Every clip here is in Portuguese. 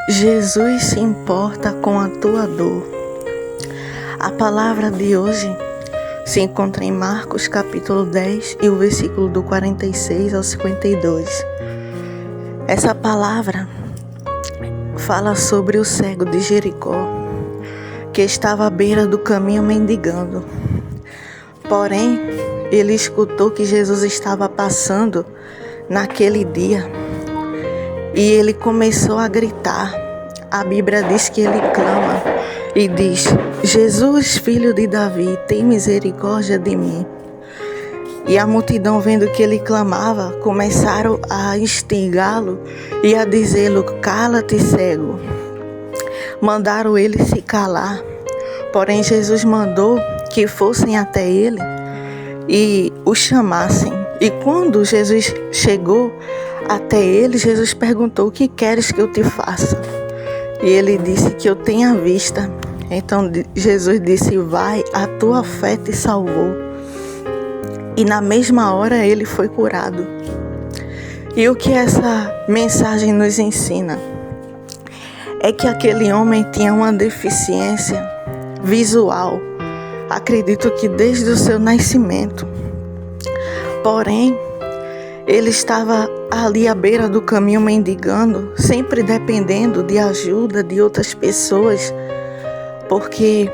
Jesus se importa com a tua dor. A palavra de hoje se encontra em Marcos capítulo 10 e o versículo do 46 ao 52. Essa palavra fala sobre o cego de Jericó, que estava à beira do caminho mendigando. Porém, ele escutou que Jesus estava passando naquele dia e ele começou a gritar. A Bíblia diz que ele clama e diz: Jesus, filho de Davi, tem misericórdia de mim. E a multidão, vendo que ele clamava, começaram a instigá-lo e a dizê-lo: cala-te, cego. Mandaram ele se calar. Porém, Jesus mandou que fossem até ele e o chamassem. E quando Jesus chegou até ele, Jesus perguntou: o que queres que eu te faça? E ele disse: que eu tenha vista. Então Jesus disse: vai, a tua fé te salvou. E na mesma hora ele foi curado. E o que essa mensagem nos ensina? É que aquele homem tinha uma deficiência visual. Acredito que desde o seu nascimento. Porém, ele estava ali à beira do caminho mendigando, sempre dependendo de ajuda de outras pessoas, porque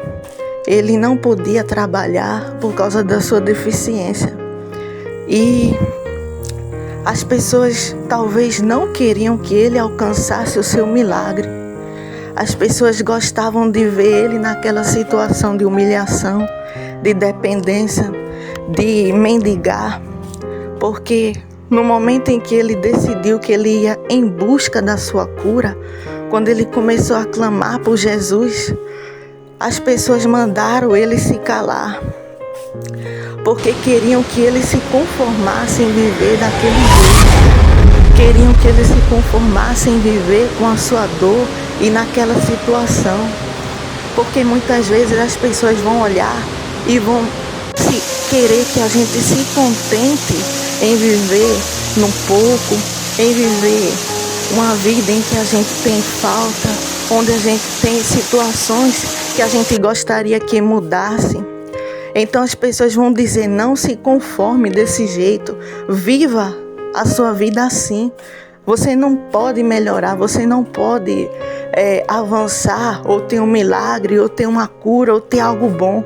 ele não podia trabalhar por causa da sua deficiência. E as pessoas talvez não queriam que ele alcançasse o seu milagre. As pessoas gostavam de ver ele naquela situação de humilhação, de dependência, de mendigar, porque no momento em que ele decidiu que ele ia em busca da sua cura, quando ele começou a clamar por Jesus, as pessoas mandaram ele se calar, porque queriam que ele se conformasse em viver daquele jeito. Queriam que ele se conformasse em viver com a sua dor e naquela situação. Porque muitas vezes as pessoas vão olhar e vão querer que a gente se contente em viver num pouco, em viver uma vida em que a gente tem falta, onde a gente tem situações que a gente gostaria que mudasse. Então as pessoas vão dizer: não se conforme desse jeito, viva a sua vida assim. Você não pode melhorar, você não pode avançar, ou ter um milagre, ou ter uma cura, ou ter algo bom.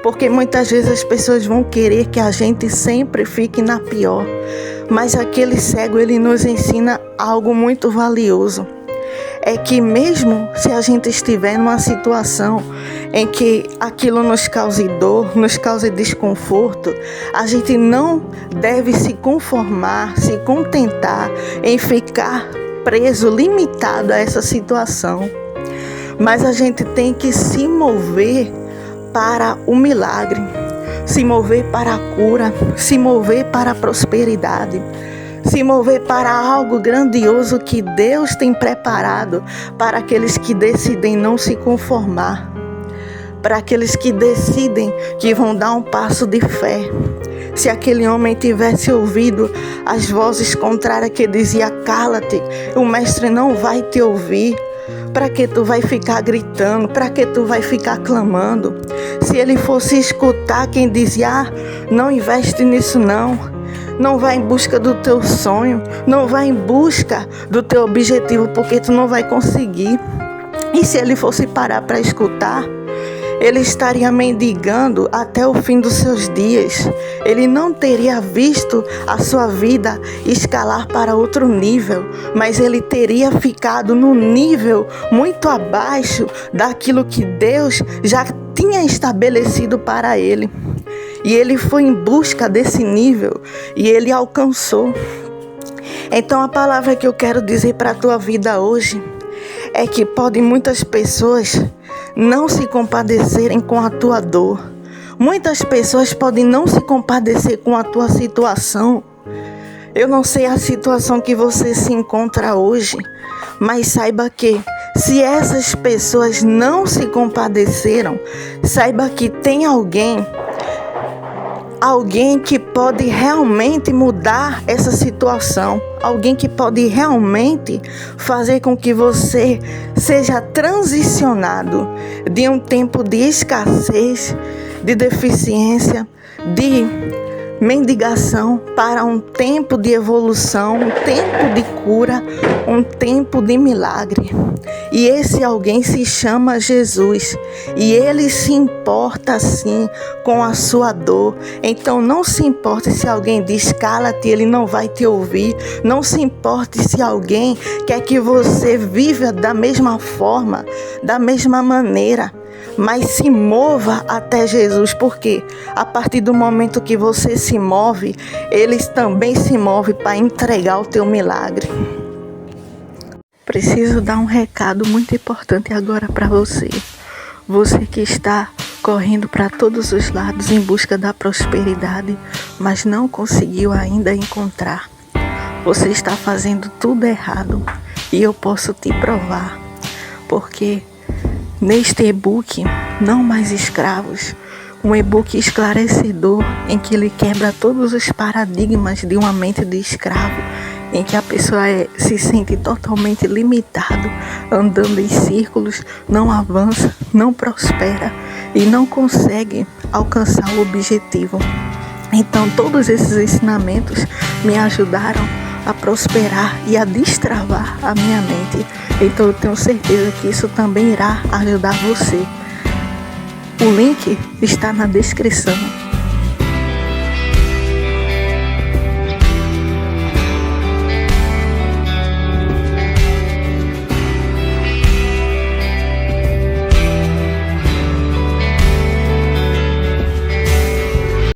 Porque muitas vezes as pessoas vão querer que a gente sempre fique na pior. Mas aquele cego, ele nos ensina algo muito valioso. É que mesmo se a gente estiver numa situação em que aquilo nos cause dor, nos cause desconforto, a gente não deve se conformar, se contentar em ficar preso, limitado a essa situação. Mas a gente tem que se mover para o milagre, se mover para a cura, se mover para a prosperidade, se mover para algo grandioso que Deus tem preparado para aqueles que decidem não se conformar, para aqueles que decidem que vão dar um passo de fé. Se aquele homem tivesse ouvido as vozes contrárias que dizia: cala-te, o mestre não vai te ouvir. Para que tu vai ficar gritando? Para que tu vai ficar clamando? Se ele fosse escutar quem dizia: não investe nisso não vai em busca do teu sonho, não vai em busca do teu objetivo, porque tu não vai conseguir. E se ele fosse parar para escutar, ele estaria mendigando até o fim dos seus dias. Ele não teria visto a sua vida escalar para outro nível, mas ele teria ficado no nível muito abaixo daquilo que Deus já tinha estabelecido para ele. E ele foi em busca desse nível e ele alcançou. Então a palavra que eu quero dizer para a tua vida hoje é que podem muitas pessoas não se compadecerem com a tua dor. Muitas pessoas podem não se compadecer com a tua situação. Eu não sei a situação que você se encontra hoje, mas saiba que se essas pessoas não se compadeceram, saiba que tem alguém alguém que pode realmente mudar essa situação, alguém que pode realmente fazer com que você seja transicionado de um tempo de escassez, de deficiência, de mendigação para um tempo de evolução, um tempo de cura, um tempo de milagre. E esse alguém se chama Jesus, e ele se importa sim com a sua dor. Então não se importe se alguém diz cala-te, ele não vai te ouvir. Não se importe se alguém quer que você viva da mesma forma, da mesma maneira. Mas se mova até Jesus, porque a partir do momento que você se move, eles também se movem para entregar o teu milagre. Preciso dar um recado muito importante agora para você. Você que está correndo para todos os lados em busca da prosperidade, mas não conseguiu ainda encontrar. Você está fazendo tudo errado e eu posso te provar, porque neste e-book, Não Mais Escravos, um e-book esclarecedor em que ele quebra todos os paradigmas de uma mente de escravo, em que a pessoa se sente totalmente limitado, andando em círculos, não avança, não prospera e não consegue alcançar o objetivo. Então todos esses ensinamentos me ajudaram a prosperar e a destravar a minha mente. Então eu tenho certeza que isso também irá ajudar você. O link está na descrição.